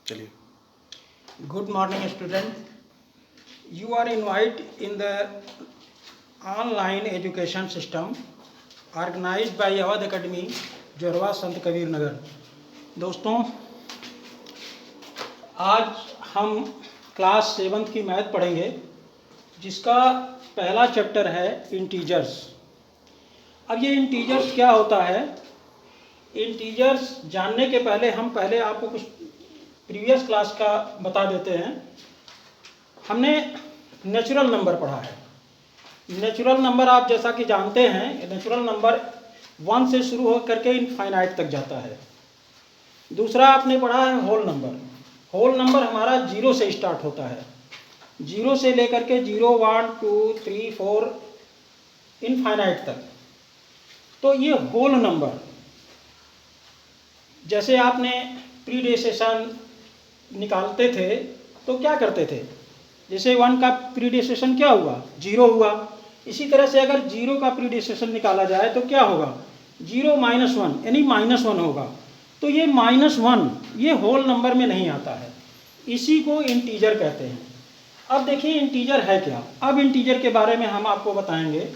चलिए। Good morning, student. You are invited in the online education system organized by Awadh Academy, जोरवा संत कबीर नगर। दोस्तों, आज हम class 7th की math पढ़ेंगे, जिसका पहला चैप्टर है इंटीजर्स। अब ये इंटीजर्स क्या होता है? इंटीजर्स जानने के पहले हम आपको कुछ प्रीवियस क्लास का बता देते हैं। हमने नेचुरल नंबर पढ़ा है। नेचुरल नंबर आप जैसा कि जानते हैं, नेचुरल नंबर 1 से शुरू हो करके इनफाइनाइट तक जाता है। दूसरा आपने पढ़ा है होल नंबर। होल नंबर हमारा 0 से स्टार्ट होता है, 0 से लेकर के 0, 1, 2, 3, 4 इनफाइनाइट तक। तो ये होल नंबर, जैसे आपने प्रीडिसेशन निकालते थे तो क्या करते थे? जैसे 1 का प्रीडिसेशन क्या हुआ? 0 हुआ। इसी तरह से अगर 0 का प्रीडिसेशन निकाला जाए तो क्या होगा? 0 - 1 यानी -1 होगा। तो ये -1 ये होल नंबर में नहीं आता है, इसी को इंटीजर कहते हैं। अब देखिए इंटीजर है क्या। अब इंटीजर के बारे में हम आपको बताएंगे।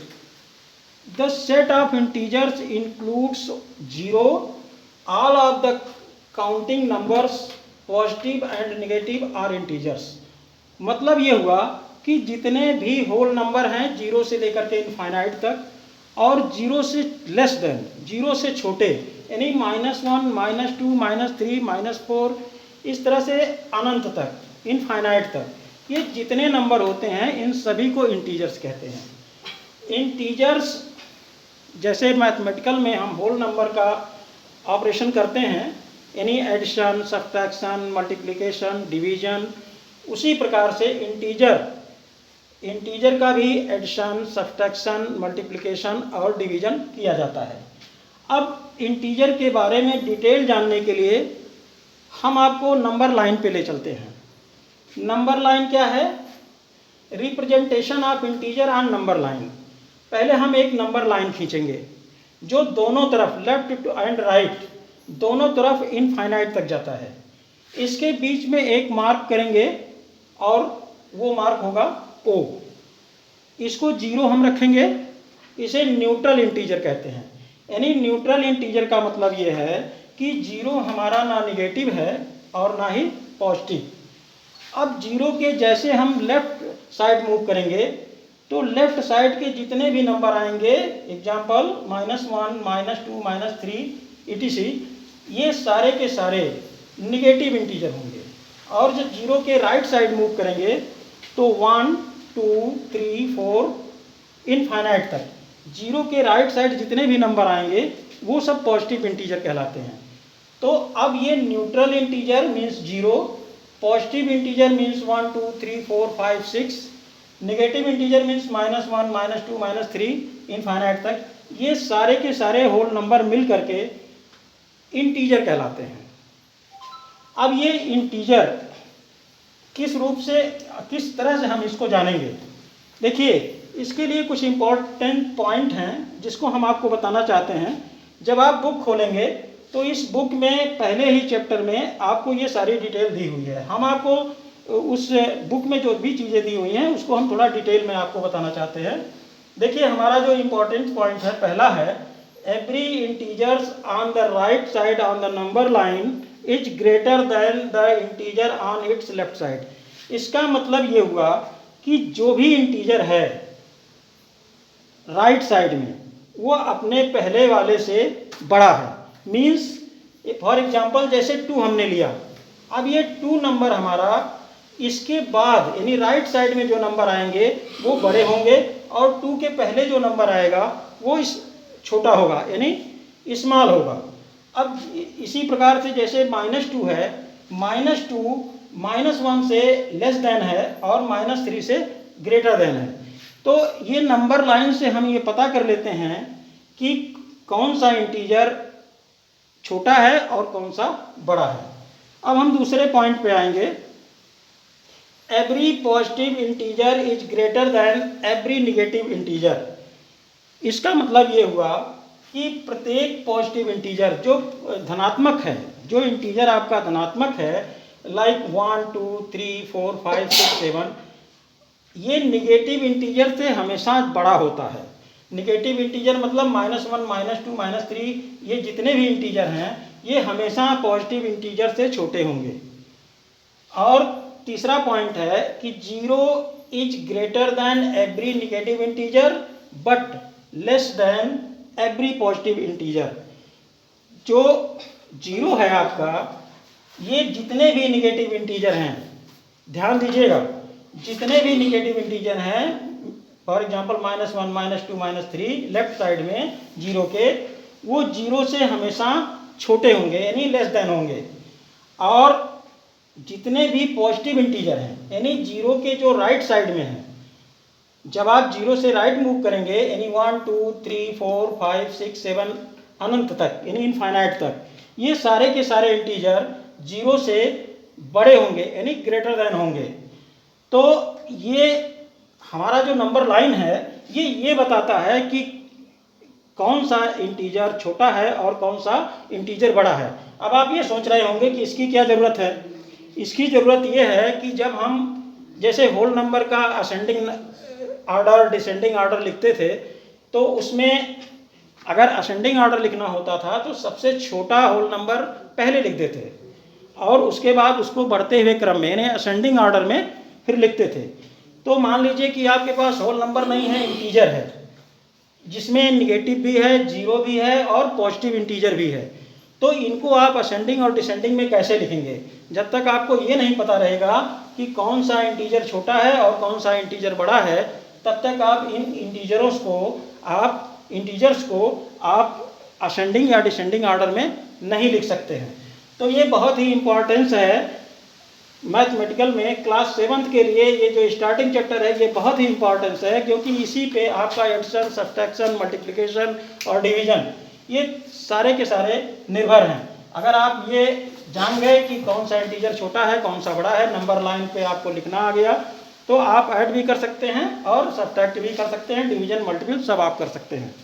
The set of integers includes 0, all of the counting numbers positive and negative are integers. मतलब ये हुआ कि जितने भी होल नंबर हैं 0 से लेकर के इनफाइनाइट तक, और 0 से लेस देन, 0 से छोटे, यानी -1, -2, -3, -4, इस तरह से अनंत तक, इनफाइनाइट तक, ये जितने नंबर होते हैं इन सभी को इंटीजर्स कहते हैं। इंटीजर्स जैसे मैथमेटिकल में हम होल नंबर का ऑपरेशन करते हैं, यानी एडिशन, सब्ट्रैक्शन, मल्टीप्लिकेशन, डिवीजन, उसी प्रकार से इंटीजर का भी एडिशन, सब्ट्रैक्शन, मल्टीप्लिकेशन और डिवीजन किया जाता है। अब इंटीजर के बारे में डिटेल जानने के लिए हम आपको नंबर लाइन पे ले चलते हैं। नंबर लाइन क्या है? Representation of integer on number line. पहले हम एक नंबर लाइन खींचेंगे जो दोनों तरफ, लेफ्ट एंड राइट, दोनों तरफ इनफाइनाइट तक जाता है। इसके बीच में एक मार्क करेंगे और वो मार्क होगा O। इसको 0 हम रखेंगे। इसे न्यूट्रल इंटीजर कहते हैं। यानी न्यूट्रल इंटीजर का मतलब ये है कि 0 हमारा ना निगेटिव है और ना ही पॉजिटिव। अब 0 के जैसे हम लेफ्ट साइड मूव करेंगे तो लेफ्ट साइड के जितने भी नंबर आएंगे, एग्जाम्पल -1, -2, -3 etc., ये सारे के सारे निगेटिव इंटीजर होंगे। और जब 0 के राइट साइड मूव करेंगे तो 1, 2, 3, 4 इनफाइनाइट तक 0 के राइट साइड जितने भी नंबर आएंगे वो सब पॉजिटिव इंटीजर कहलाते हैं। तो अब ये neutral integer means 0, positive integer means 1, 2, 3, 4, 5, 6, negative integer means -1, -2, -3 infinite तक, ये सारे के सारे होल नंबर मिल करके इंटीजर कहलाते हैं। अब ये इंटीजर किस रूप से, किस तरह से हम इसको जानेंगे? देखिए, इसके लिए कुछ इम्पोर्टेंट पॉइंट हैं जिसको हम आपको बताना चाहते हैं। जब आप बुक खोलेंगे तो इस बुक में पहले ही चैप्टर में आपको ये सारी डिटेल दी हुई है। हम आपको उस बुक में जो भी चीज़ें दी हुई हैं उसको हम थोड़ा डिटेल में आपको बताना चाहते हैं। देखिए, हमारा जो इम्पोर्टेंट पॉइंट है, पहला है every integers on the right side on the number line is greater than the integer on it's left side. इसका मतलब ये हुआ कि जो भी इंटीजर है राइट साइड में वो अपने पहले वाले से बड़ा है। मीन्स फॉर एग्जांपल जैसे 2 हमने लिया। अब ये 2 नंबर हमारा, इसके बाद यानी राइट साइड में जो नंबर आएंगे वो बड़े होंगे और 2 के पहले जो नंबर आएगा वो छोटा होगा, यानी स्मॉल होगा। अब इसी प्रकार से जैसे -2 है, -2 -1 से लेस देन है और -3 से ग्रेटर देन है। तो ये नंबर लाइन से हम ये पता कर लेते हैं कि कौन सा इंटीजर छोटा है और कौन सा बड़ा है। अब हम दूसरे पॉइंट पे आएंगे। Every positive integer is greater than every negative integer. इसका मतलब ये हुआ कि प्रत्येक पॉजिटिव इंटीजर जो धनात्मक है, जो इंटीजर आपका धनात्मक है, लाइक 1 2 3 4 5 6 7, ये निगेटिव इंटीजर से हमेशा बड़ा होता है। निगेटिव इंटीजर मतलब -1 -2 -3, ये जितने भी इंटीजर हैं ये हमेशा पॉजिटिव इंटीजर से छोटे होंगे। और तीसरा पॉइंट है कि 0 is greater than every negative integer but less than every positive integer. जो 0 है आपका, ये जितने भी निगेटिव इंटीजर हैं, ध्यान दीजिएगा, जितने भी निगेटिव इंटीजर हैं, फॉर एग्जांपल -1 -2 -3 लेफ्ट साइड में 0 के, वो 0 से हमेशा छोटे होंगे यानी लेस देन होंगे। और जितने भी पॉजिटिव इंटीजर हैं यानी 0 के जो राइट साइड में हैं, जब आप 0 से राइट मूव करेंगे यानी 1 2 3 4 5 6 7 अनंत तक यानी इनफाइनाइट तक, ये सारे के सारे इंटीजर 0 से बड़े होंगे यानी ग्रेटर देन होंगे। तो ये हमारा जो नंबर लाइन है ये बताता है कि कौन सा इंटीजर छोटा है और कौन सा इंटीजर बड़ा है। अब आप ये सोच रहे होंगे कि इसकी क्या ज़रूरत है। इसकी ज़रूरत ये है कि जब हम जैसे होल नंबर का असेंडिंग ऑर्डर डिसेंडिंग ऑर्डर लिखते थे, तो उसमें अगर असेंडिंग ऑर्डर लिखना होता था तो सबसे छोटा होल नंबर पहले लिख देते और उसके बाद उसको बढ़ते हुए क्रम में यानी असेंडिंग ऑर्डर में फिर लिखते थे। तो मान लीजिए कि आपके पास होल नंबर नहीं है, इंटीजर है जिसमें निगेटिव भी है, 0 भी है और पॉजिटिव इंटीजर भी है, तो इनको आप असेंडिंग और डिसेंडिंग में कैसे लिखेंगे। जब तक आपको ये नहीं पता रहेगा कि कौन सा इंटीजर छोटा है और कौन सा इंटीजर बड़ा है, तब तक आप इन इंटीजर्स को आप असेंडिंग या डिसेंडिंग ऑर्डर में नहीं लिख सकते हैं। तो ये बहुत ही इम्पोर्टेंस है मैथमेटिकल में क्लास 7th के लिए। ये जो स्टार्टिंग चैप्टर है ये बहुत ही इम्पोर्टेंस है, क्योंकि इसी पे आपका एडिशन, सब्ट्रैक्शन, मल्टीप्लिकेशन और डिवीजन ये सारे के सारे निर्भर हैं। अगर आप ये जान गए कि कौन सा इंटीजर छोटा है कौन सा बड़ा है, नंबर लाइन पे आपको लिखना आ गया, तो आप ऐड भी कर सकते हैं और सब्ट्रैक्ट भी कर सकते हैं, डिवीजन मल्टीपल सब आप कर सकते हैं।